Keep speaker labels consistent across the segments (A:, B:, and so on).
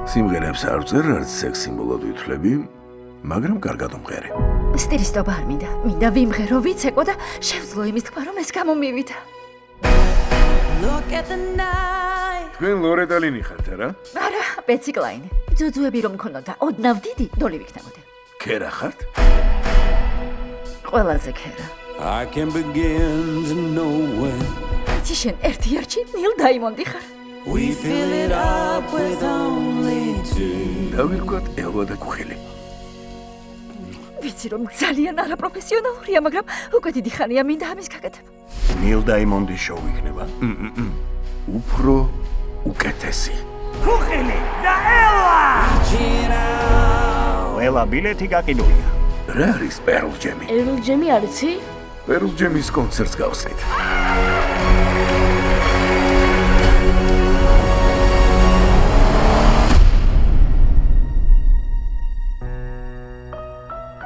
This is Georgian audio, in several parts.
A: სიმღერებს არ ვწერ, არც სექს სიმბოლოდ ვითვლები, მაგრამ კარგად უმღერე.
B: სტილისტობა არ მინდა ვიმღერო, ვიცეკო და შევძლო იმის თქმა, რომ ეს გამომივიდა.
A: თქვენ ლორეტა ლინი ხართ, არა?
B: არა, პეცი კლაინი. ძუძუები რომ მქონოდა, ოდნავ დიდი, დოლი ვიქნებოდი.
A: ქერა ხართ?
B: ყველაზე ქერა.
C: I can begin to know when
B: იცი შენ ერთი არჩი ნილ დაიმონდი ხარ.
C: we fill it up with only two.
A: დავირქვათ ელვა და კუხილი.
B: ვიცი რომ ძალიან არაპროფესიონალურია, მაგრამ უკვე დიდი ხანია მინდა ამის გაკეთება.
D: ნილ დაიმონდის შოუ იქნება.
A: უფრო უკეთესი.
D: კუხილი და ელვა ბილეთი გაყიდულია.
A: რა არის პერლ ჯემი?
E: ერლ ჯემი არიცი?
A: პერლ ჯემის კონცერტს გავსწრით.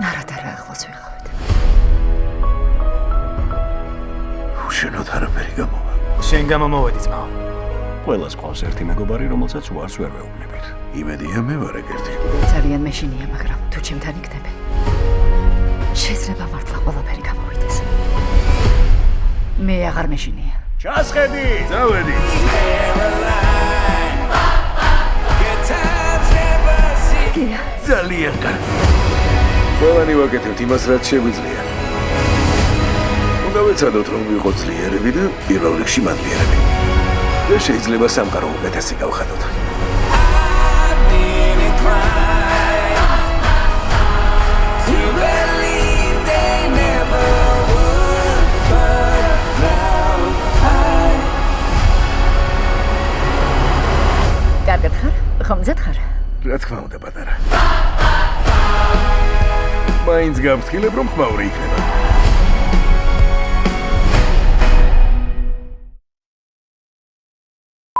B: არა ახლოს ვიყავით.
A: უშენოდ არაფერი გამოვა.
F: შენ გამომოვედი ძმაო.
D: ყველას ყავს ერთი მეგობარი, რომელსაც უარს ვერ ვეუბნებით.
A: იმედია მე ვარ ეგერთი.
B: ძალიან მეშინია, მაგრამ თუ ჩემთან იქნები, შეიძლება მართლა ყველაფერი გამოვიდეს. მე აღარ მეშინია.
D: ჩასხედი!
A: წავედი.
B: გია,
A: ძალიან კარგი. ყველანი ვაკეთებთ იმას, რაც შეგვიძლია. უნდა ვეცადოთ, რომ ვიყოთ ძლიერები და პირველ რიგში მადლიერები. და შეიძლება სამყარო უკეთესი გავხადოთ.
B: კარგად ხარ? ხომძად ხარ?
A: რა თქმა უნდა, პატარა. მაინც გავფრთხილებ, რომ ხმაური იქნება.